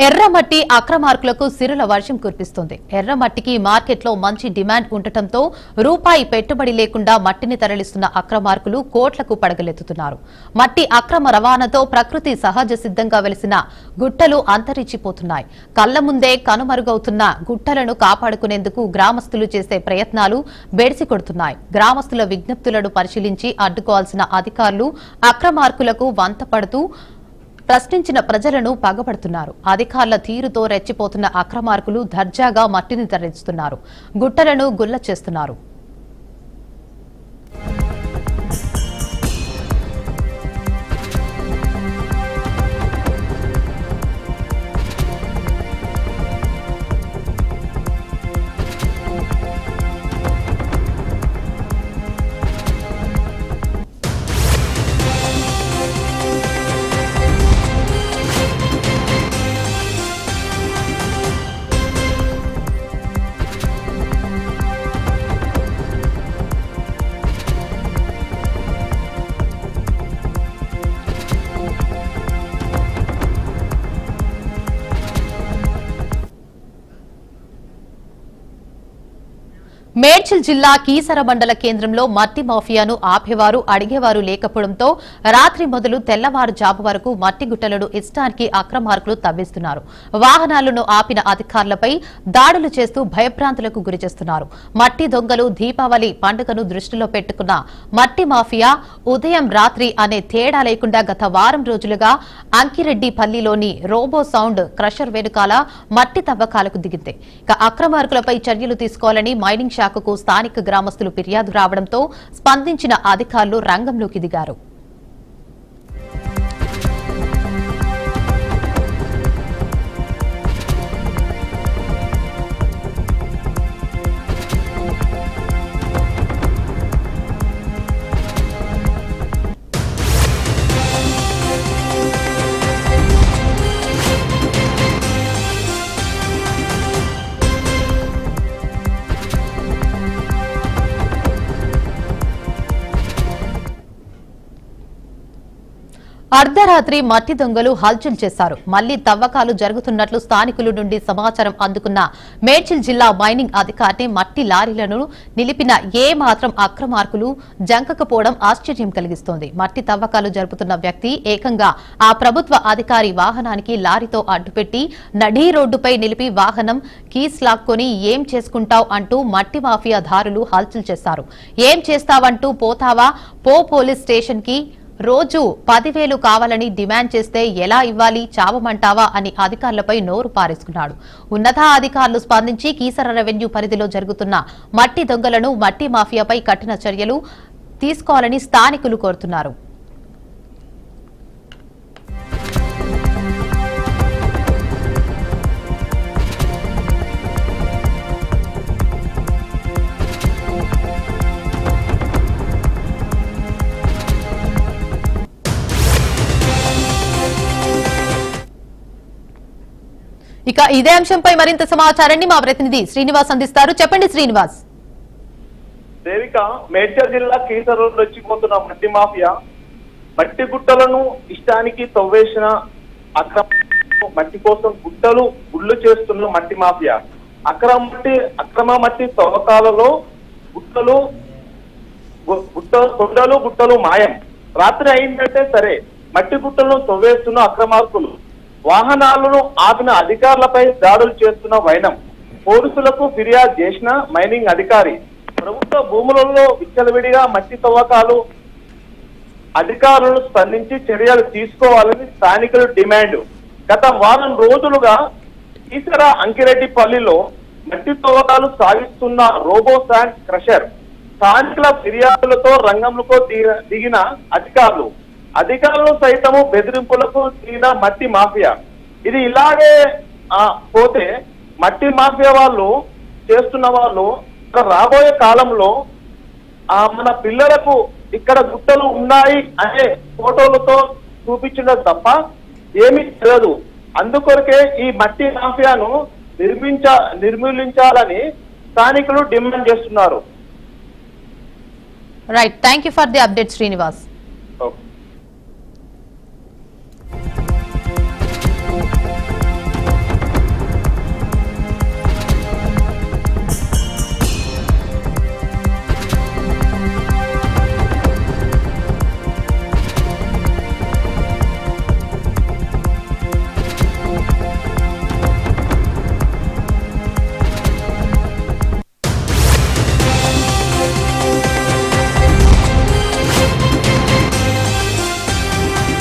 ఎర్రమట్టి అక్రమార్కులకు సిరుల వర్షం కురిపిస్తుంది. ఎర్రమట్టికి మార్కెట్లో మంచి డిమాండ్ ఉండటంతో రూపాయి పెట్టుబడి లేకుండా మట్టిని తరలిస్తున్న అక్రమార్కులు కోట్లకు పడగలెత్తుతున్నారు. మట్టి అక్రమ రవాణాతో ప్రకృతి సహజ సిద్ధంగా వెలిసిన గుట్టలు అంతరించిపోతున్నాయి. కళ్ల ముందే కనుమరుగవుతున్న గుట్టలను కాపాడుకునేందుకు గ్రామస్తులు చేసే ప్రయత్నాలు బెడిసి కొడుతున్నాయి. గ్రామస్తుల విజ్ఞప్తులను పరిశీలించి అడ్డుకోవాల్సిన అధికారులు అక్రమార్కులకు వంతపడుతూ ప్రశ్నించిన ప్రజలను పగబడుతున్నారు. అధికారుల తీరుతో రెచ్చిపోతున్న అక్రమార్కులు దర్జాగా మట్టిని తరలిస్తున్నారు, గుట్టలను గుల్ల చేస్తున్నారు. మేడ్చల్ జిల్లా కీసర మండల కేంద్రంలో మట్టి మాఫియాను ఆపేవారు అడిగేవారు లేకపోవడంతో రాత్రి మొదలు తెల్లవారుజాము వరకు మట్టి గుట్టలను ఇష్టానికి అక్రమార్కులు తవ్విస్తున్నారు. వాహనాలను ఆపిన అధికారులపై దాడులు చేస్తూ భయభ్రాంతులకు గురిచేస్తున్నారు. మట్టి దొంగలు దీపావళి పండుగను దృష్టిలో పెట్టుకున్న మట్టి మాఫియా ఉదయం రాత్రి అనే తేడా లేకుండా గత వారం రోజులుగా అంకిరెడ్డిపల్లిలోని రోబో సౌండ్ క్రషర్ వెనుకాల మట్టి తవ్వకాలకు దిగింది. ఇక అక్రమార్కులపై చర్యలు తీసుకోవాలని మైనింగ్ శాఖకు స్థానిక గ్రామస్తులు ఫిర్యాదు రావడంతో స్పందించిన అధికారులు రంగంలోకి దిగారు. అర్ధరాత్రి మట్టి దొంగలు హల్చల్ చేశారు. మళ్లీ తవ్వకాలు జరుగుతున్నట్లు స్థానికుల నుండి సమాచారం అందుకున్న మేడ్చల్ జిల్లా మైనింగ్ అధికారిని మట్టి లారీలను నిలిపిన ఏ మాత్రం అక్రమార్కులు జంకకపోవడం ఆశ్చర్యం కలిగిస్తోంది. మట్టి తవ్వకాలు జరుపుతున్న వ్యక్తి ఏకంగా ఆ ప్రభుత్వ అధికారి వాహనానికి లారీతో అడ్డుపెట్టి నడీ రోడ్డుపై నిలిపి వాహనం కీస్ లాక్కొని ఏం చేసుకుంటావ్ అంటూ మట్టి మాఫియా దారులు హల్చల్ చేశారు. ఏం చేస్తావంటూ పోతావా, పో పోలీస్ స్టేషన్ కి, రోజు 10,000 కావాలని డిమాండ్ చేస్తే ఎలా ఇవ్వాలి, చావమంటావా అని అధికారులపై నోరు పారేసుకున్నాడు. ఉన్నతాధికారులు స్పందించి కీసర రెవెన్యూ పరిధిలో జరుగుతున్న మట్టి దొంగలను, మట్టి మాఫియాపై కఠిన చర్యలు తీసుకోవాలని స్థానికులు కోరుతున్నారు. ఇక ఇదే అంశంపై మరింత సమాచారాన్ని మా ప్రతినిధి శ్రీనివాస్ అందిస్తారు. చెప్పండి శ్రీనివాస్. దేవిక, మేడ్చల్ జిల్లా కీసర రోడ్డు వచ్చిపోతున్న మట్టి మాఫియా మట్టి గుట్టలను ఇష్టానికి తవ్వేసిన మట్టి కోసం గుట్టలు గుళ్ళు చేస్తున్న మట్టి మాఫియా అక్రమ మట్టి తవ్వకాలలో గుట్టలు మాయం. రాత్రి అయిందంటే సరే మట్టి గుట్టలను తవ్వేస్తున్న అక్రమార్కులు, వాహనాలను ఆపిన అధికారులపై దాడులు చేస్తున్న వైనం, పోలీసులకు ఫిర్యాదు చేసిన మైనింగ్ అధికారి, ప్రభుత్వ భూములలో విచ్చలవిడిగా మట్టి తవ్వకాలు, అధికారులను స్పందించి చర్యలు తీసుకోవాలని స్థానికులు డిమాండ్. గత వారం రోజులుగా కీసర అంకిరెడ్డిపల్లిలో మట్టి తవ్వకాలు సాగిస్తున్న రోబో శాండ్ క్రషర్ స్థానికుల ఫిర్యాదులతో రంగంలో దిగిన అధికారులు సైతము బెదిరింపులకు దిగిన మట్టి మాఫియా. ఇది ఇలాగే పోతే మట్టి మాఫియా వాళ్ళు చేస్తున్న వాళ్ళు రాబోయే కాలంలో మన పిల్లలకు ఇక్కడ గుట్టలు ఉన్నాయి అనే ఫోటోలతో చూపించడం తప్ప ఏమీ తెలియదు. అందుకొరకే ఈ మట్టి మాఫియాను నిర్మూలించాలని స్థానికులు డిమాండ్ చేస్తున్నారు. Right, thank you for the update Srinivas. Okay.